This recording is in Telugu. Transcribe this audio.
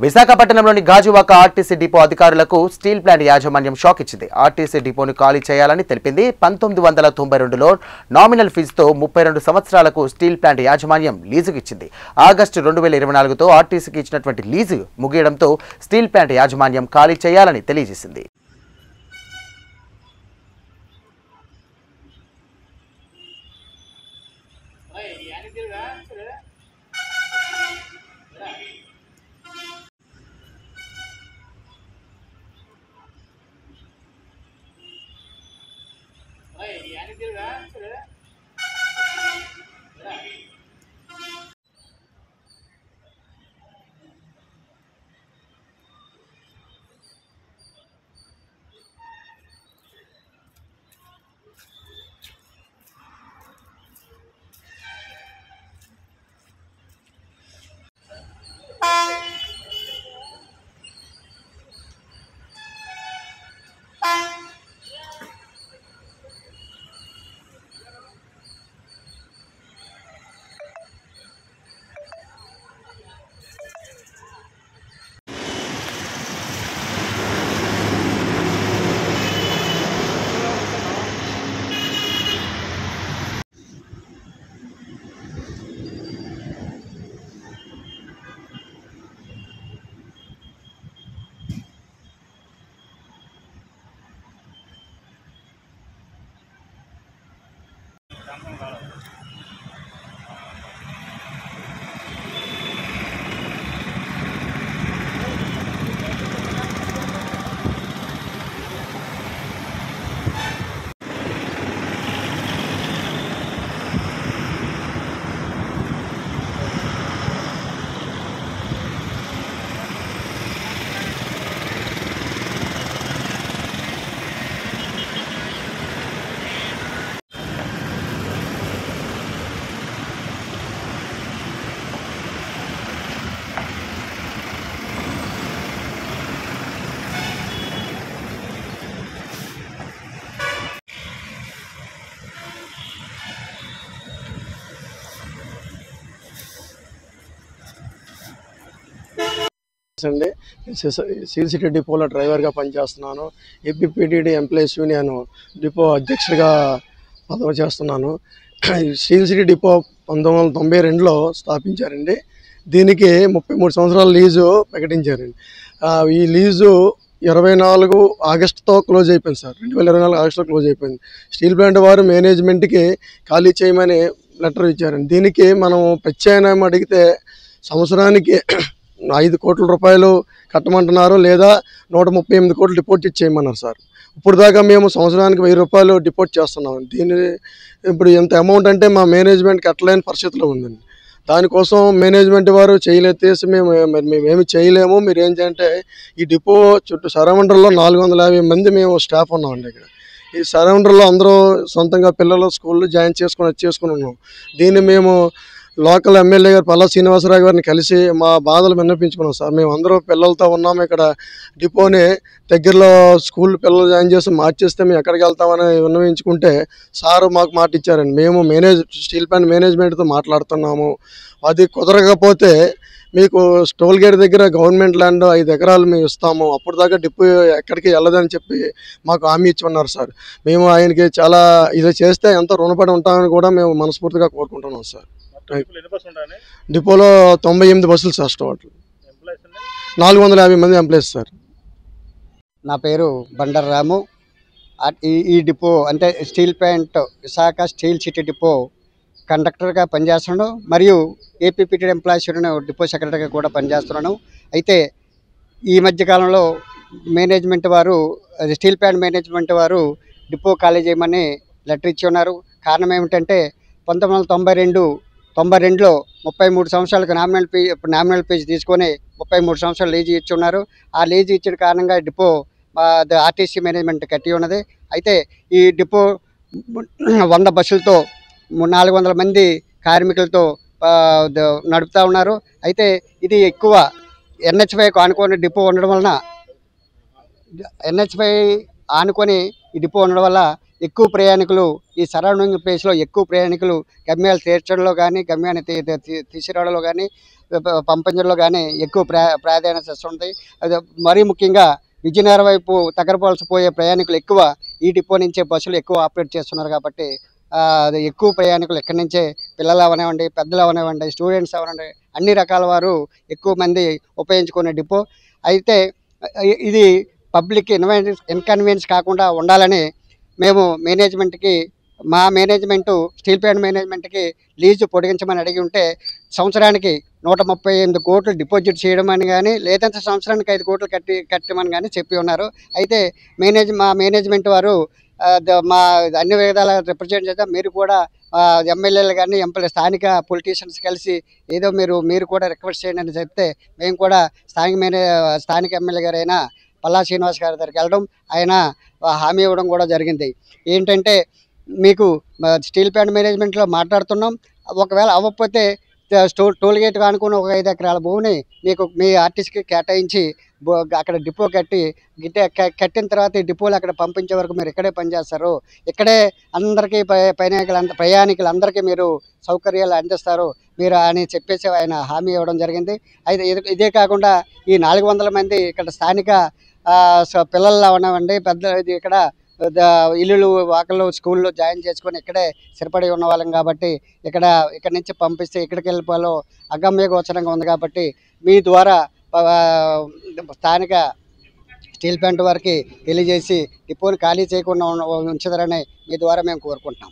విశాఖపట్నంలోని గాజువాక ఆర్టీసీ డిపో అధికారులకు స్టీల్ ప్లాంట్ యాజమాన్యం షాక్ ఇచ్చింది. ఆర్టీసీ డిపోను ఖాళీ చేయాలని తెలిపింది. 1992లో నామినల్ ఫీజుతో 32 సంవత్సరాలకు స్టీల్ ప్లాంట్ యాజమాన్యం లీజుకు ఇచ్చింది. ఆగస్టు 2024తో ఆర్టీసీకి ఇచ్చినటువంటి లీజు ముగియడంతో స్టీల్ ప్లాంట్ యాజమాన్యం ఖాళీ చేయాలని తెలియజేసింది. అండి స్టీల్ సిటీ డిపోలో డ్రైవర్గా పనిచేస్తున్నాను. ఏపీపీటీడీ ఎంప్లాయీస్ యూనియన్ డిపో అధ్యక్షుడిగా పదవి చేస్తున్నాను. స్టీల్ సిటీ డిపో 1992లో స్థాపించారండి. దీనికి 33 సంవత్సరాల లీజు ప్రకటించారండి. ఈ లీజు 24 ఆగస్టుతో క్లోజ్ అయిపోయింది సార్. 2024 ఆగస్టులో క్లోజ్ అయిపోయింది. స్టీల్ ప్లాంట్ వారు మేనేజ్మెంట్కి ఖాళీ చేయమని లెటర్ ఇచ్చారండి. దీనికి మనం ప్రత్యామ్నాయం అడిగితే సంవత్సరానికి 5 కోట్ల రూపాయలు కట్టమంటున్నారు, లేదా 138 కోట్లు డిపాజిట్ చేయమన్నారు సార్. ఇప్పుడు దాకా మేము సంవత్సరానికి 1000 రూపాయలు డిపాజిట్ చేస్తున్నాం. దీని ఇప్పుడు ఎంత అమౌంట్ అంటే మా మేనేజ్మెంట్ కట్టలేని పరిస్థితిలో ఉందండి. దానికోసం మేనేజ్మెంట్ వారు చేయలేసి మేమేమి చేయలేము, మీరు ఏం చేయంటే ఈ డిపో చుట్టూ సరౌండర్లో 450 మంది మేము స్టాఫ్ ఉన్నామండి. ఇక్కడ ఈ సరౌండర్లో అందరూ సొంతంగా పిల్లలు స్కూల్లో జాయిన్ చేసుకుని ఉన్నాం. దీన్ని మేము లోకల్ ఎమ్మెల్యే గారు పల్లా శ్రీనివాసరావు గారిని కలిసి మా బాధలు విన్నపించుకున్నాం సార్. మేము అందరూ పిల్లలతో ఉన్నాము. ఇక్కడ డిపోని దగ్గరలో స్కూల్ పిల్లలు జాయిన్ చేసి మార్చేస్తే మేము ఎక్కడికి వెళ్తామని విన్నవించుకుంటే సారు మాకు మాట ఇచ్చారండి. మేము స్టీల్ ప్లాంట్ మేనేజ్మెంట్తో మాట్లాడుతున్నాము, అది కుదరకపోతే మీకు టోల్ గేట్ దగ్గర గవర్నమెంట్ ల్యాండ్ 5 ఎకరాలు మేము ఇస్తాము, అప్పుడు దాకా డిపో ఎక్కడికి వెళ్ళదని చెప్పి మాకు హామీ ఇచ్చి ఉన్నారు సార్. మేము ఆయనకి చాలా ఇది చేస్తే ఎంతో రుణపడి ఉంటామని కూడా మేము మనస్ఫూర్తిగా కోరుకుంటున్నాం సార్. డిపోలో 98 బస్సులు సార్. టోటల్ 450 మంది ఎంప్లాయీస్ సార్. నా పేరు బండర్ రాము. ఈ డిపో అంటే steel plant Visakha steel city depot కండక్టర్గా పనిచేస్తున్నాను, మరియు ఏపీపీటీడీ ఎంప్లాయీస్ యూనియన్ డిపో సెక్రటరీగా కూడా పనిచేస్తున్నాను. అయితే ఈ మధ్యకాలంలో మేనేజ్మెంట్ వారు, స్టీల్ ప్లాంట్ మేనేజ్మెంట్ వారు డిపో ఖాళీ చేయమని లెటర్ ఇచ్చి ఉన్నారు. కారణం ఏమిటంటే 1992లో 33 సంవత్సరాలకు నామినల్ ఫీజు తీసుకొని 33 సంవత్సరాలు లీజు ఇచ్చి ఉన్నారు. ఆ లీజు ఇచ్చిన కారణంగా డిపో ఆర్టీసీ మేనేజ్మెంట్ కట్టి ఉన్నది. అయితే ఈ డిపో 100 బస్సులతో 400 మంది కార్మికులతో నడుపుతూ ఉన్నారు. అయితే ఇది ఎక్కువ NH5 ఆనుకొని డిపో ఉండడం వలన ఈ డిపో ఉండడం వల్ల ఎక్కువ ప్రయాణికులు ఈ సరౌండింగ్ ప్లేస్లో ఎక్కువ ప్రయాణికులు గమ్యాలు తీర్చడంలో కానీ గమ్యాన్ని తీసుకురావడంలో కానీ పంపించడంలో కానీ ఎక్కువ ప్రాధాన్యత ఇస్తుంది. అది మరీ ముఖ్యంగా విజయనగరం వైపు తగరపాల్సిపోయే ప్రయాణికులు ఎక్కువ ఈ డిపో నుంచే బస్సులు ఎక్కువ ఆపరేట్ చేస్తున్నారు కాబట్టి అది ఎక్కువ ప్రయాణికులు ఇక్కడి నుంచే పిల్లలు అవనివ్వండి, పెద్దలు అవనివ్వండి, స్టూడెంట్స్ అవనివ్వండి, అన్ని రకాల వారు ఎక్కువ మంది ఉపయోగించుకునే డిపో. అయితే ఇది పబ్లిక్ ఇన్కన్వీనియన్స్ కాకుండా ఉండాలని మేము మా మేనేజ్మెంటు స్టీల్ ప్లాంట్ మేనేజ్మెంట్కి లీజు పొడిగించమని అడిగి ఉంటే సంవత్సరానికి 138 కోట్లు డిపాజిట్ చేయడం అని కానీ లేదంటే సంవత్సరానికి 5 కోట్లు కట్టమని కానీ చెప్పి ఉన్నారు. అయితే మా మేనేజ్మెంట్ వారు మా అన్ని విధాల రిప్రజెంట్ చేద్దాం, మీరు కూడా ఎమ్మెల్యేలు కానీ స్థానిక పొలిటీషియన్స్ కలిసి ఏదో మీరు కూడా రిక్వెస్ట్ చేయండి అని చెప్తే మేము కూడా స్థానిక ఎమ్మెల్యే గారైన పల్లా శ్రీనివాస్ గారి దగ్గరికి వెళ్ళడం, ఆయన హామీ ఇవ్వడం కూడా జరిగింది. ఏంటంటే మీకు స్టీల్ ప్లాంట్ మేనేజ్మెంట్లో మాట్లాడుతున్నాం, ఒకవేళ అవ్వకపోతే టోల్ గేట్ కానుకుని ఒక 5 ఎకరాల భూమిని మీ ఆర్టీసీకి కేటాయించి అక్కడ డిపో కట్టిన తర్వాత ఈ డిపోలు అక్కడ పంపించే వరకు మీరు ఇక్కడే పనిచేస్తారు, ఇక్కడే అందరికీ ప్రయాణికులందరికీ మీరు సౌకర్యాలు అందిస్తారు మీరు అని చెప్పేసి ఆయన హామీ ఇవ్వడం జరిగింది. అయితే ఇదే కాకుండా ఈ 400 మంది ఇక్కడ స్థానిక పిల్లలు అవనివ్వండి, ఇక్కడ ఇల్లులు వాకళ్ళు స్కూల్లో జాయిన్ చేసుకొని ఇక్కడే స్థిరపడి ఉన్న వాళ్ళం కాబట్టి ఇక్కడ నుంచి పంపిస్తే ఎక్కడికి వెళ్ళిపోవాలో అగమ్య గోచరంగా ఉంది కాబట్టి మీ ద్వారా స్థానిక స్టీల్ ప్లాంట్ వారికి తెలియజేసి డిపోని ఖాళీ చేయకుండా ఉంచుతారని మీ ద్వారా మేము కోరుకుంటున్నాం.